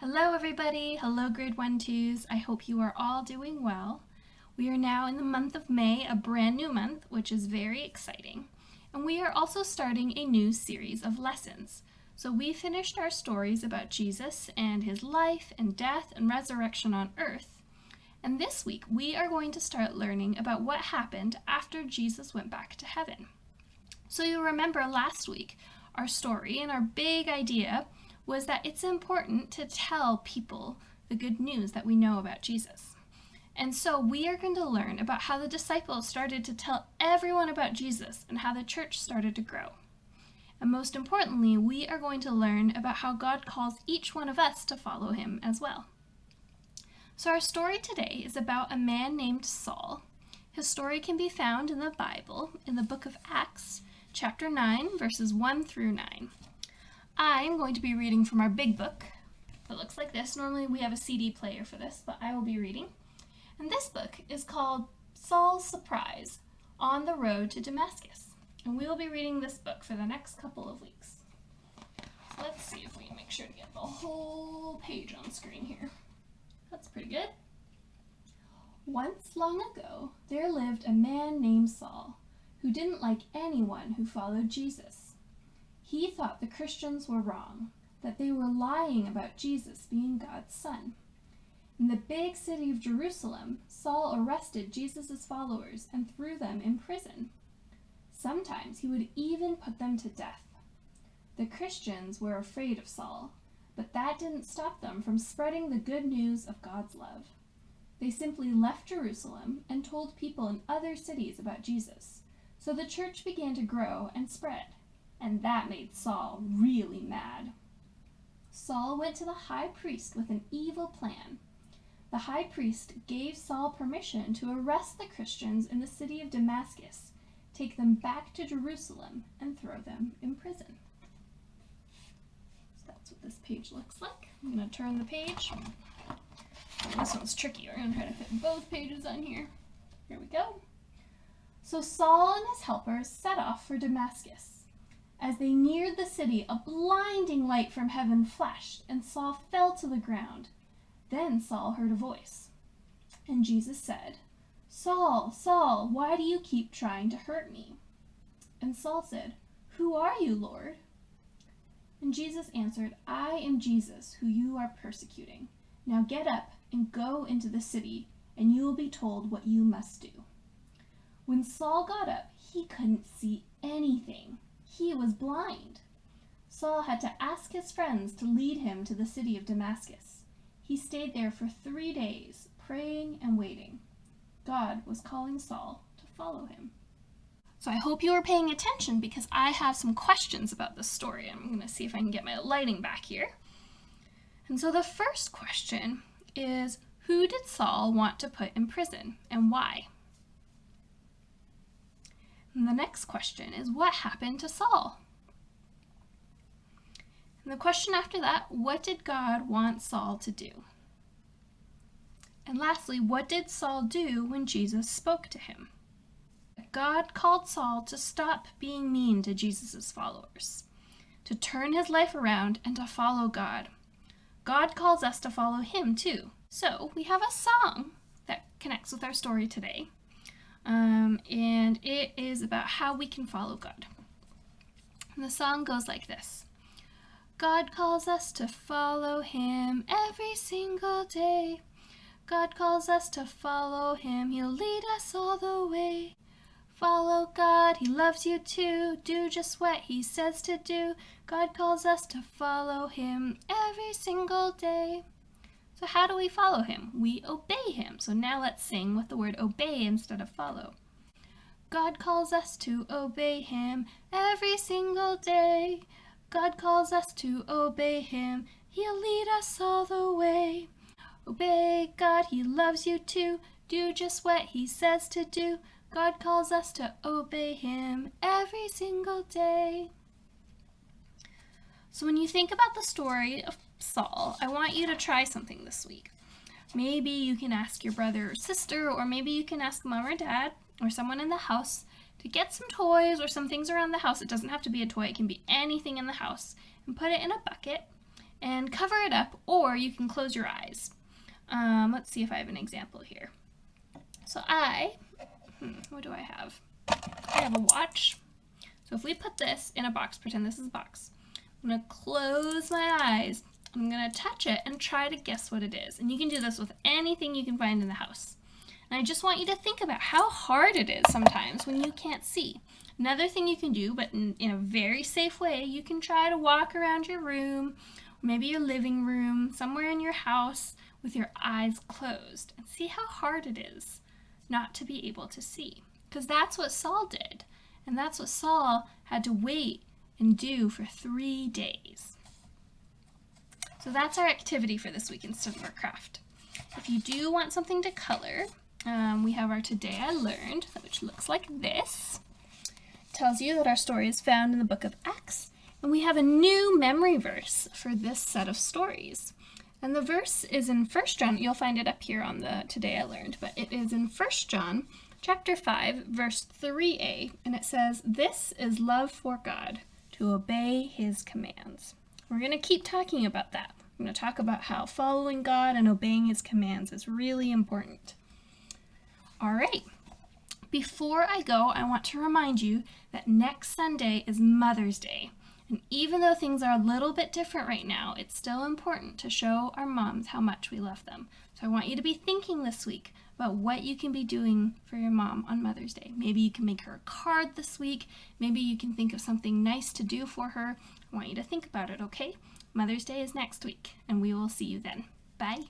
Hello everybody, hello grade 1-2s. I hope you are all doing well. We are now in the month of May, a brand new month, which is very exciting. And we are also starting a new series of lessons. So we finished our stories about Jesus and his life and death and resurrection on earth. And this week we are going to start learning about what happened after Jesus went back to heaven. So you'll remember last week our story and our big idea was that it's important to tell people the good news that we know about Jesus. And so we are going to learn about how the disciples started to tell everyone about Jesus and how the church started to grow. And most importantly, we are going to learn about how God calls each one of us to follow him as well. So our story today is about a man named Saul. His story can be found in the Bible, in the book of Acts, chapter 9, verses 1 through 9. I'm going to be reading from our big book that looks like this. Normally we have a CD player for this, but I will be reading. And this book is called Saul's Surprise, On the Road to Damascus. And we will be reading this book for the next couple of weeks. So let's see if we can make sure to get the whole page on screen here. That's pretty good. Once long ago, there lived a man named Saul who didn't like anyone who followed Jesus. He thought the Christians were wrong, that they were lying about Jesus being God's son. In the big city of Jerusalem, Saul arrested Jesus' followers and threw them in prison. Sometimes he would even put them to death. The Christians were afraid of Saul, but that didn't stop them from spreading the good news of God's love. They simply left Jerusalem and told people in other cities about Jesus, so the church began to grow and spread. And that made Saul really mad. Saul went to the high priest with an evil plan. The high priest gave Saul permission to arrest the Christians in the city of Damascus, take them back to Jerusalem, and throw them in prison. So that's what this page looks like. I'm going to turn the page. Oh, this one's tricky. We're going to try to fit both pages on here. Here we go. So Saul and his helpers set off for Damascus. As they neared the city, a blinding light from heaven flashed, and Saul fell to the ground. Then Saul heard a voice, and Jesus said, "Saul, Saul, why do you keep trying to hurt me?" And Saul said, "Who are you, Lord?" And Jesus answered, "I am Jesus, who you are persecuting. Now get up and go into the city, and you will be told what you must do." When Saul got up, he couldn't see anything. He was blind. Saul had to ask his friends to lead him to the city of Damascus. He stayed there for 3 days, praying and waiting. God was calling Saul to follow him. So I hope you are paying attention because I have some questions about this story. I'm going to see if I can get my lighting back here. And so the first question is, who did Saul want to put in prison and why? And the next question is, what happened to Saul? And the question after that, what did God want Saul to do? And lastly, what did Saul do when Jesus spoke to him? God called Saul to stop being mean to Jesus' followers, to turn his life around and to follow God. God calls us to follow him too. So we have a song that connects with our story today. And it is about how we can follow God. And the song goes like this. God calls us to follow him every single day. God calls us to follow him. He'll lead us all the way. Follow God, he loves you too. Do just what he says to do. God calls us to follow him every single day. So how do we follow him? We obey him. So now let's sing with the word obey instead of follow. God calls us to obey him every single day. God calls us to obey him. He'll lead us all the way. Obey God, he loves you too. Do just what he says to do. God calls us to obey him every single day. So when you think about the story of Saul, I want you to try something this week. Maybe you can ask your brother or sister, or maybe you can ask mom or dad or someone in the house to get some toys or some things around the house. It doesn't have to be a toy, it can be anything in the house, and put it in a bucket and cover it up, or you can close your eyes. Let's see if I have an example here. So what do I have? I have a watch. So if we put this in a box, pretend this is a box, I'm going to close my eyes. I'm going to touch it and try to guess what it is. And you can do this with anything you can find in the house. And I just want you to think about how hard it is sometimes when you can't see. Another thing you can do, but in a very safe way, you can try to walk around your room, or maybe your living room, somewhere in your house with your eyes closed, and see how hard it is not to be able to see. Because that's what Saul did. And that's what Saul had to wait and do for 3 days. So that's our activity for this week in Study or Craft. If you do want something to color, we have our Today I Learned, which looks like this. It tells you that our story is found in the book of Acts, and we have a new memory verse for this set of stories. And the verse is in 1 John. You'll find it up here on the Today I Learned, but it is in 1 John chapter 5, verse 3a, and it says, "This is love for God, to obey his commands." We're going to keep talking about that. I'm going to talk about how following God and obeying his commands is really important. All right. Before I go, I want to remind you that next Sunday is Mother's Day. And even though things are a little bit different right now, it's still important to show our moms how much we love them. So I want you to be thinking this week about what you can be doing for your mom on Mother's Day. Maybe you can make her a card this week. Maybe you can think of something nice to do for her. I want you to think about it, okay? Mother's Day is next week, and we will see you then. Bye.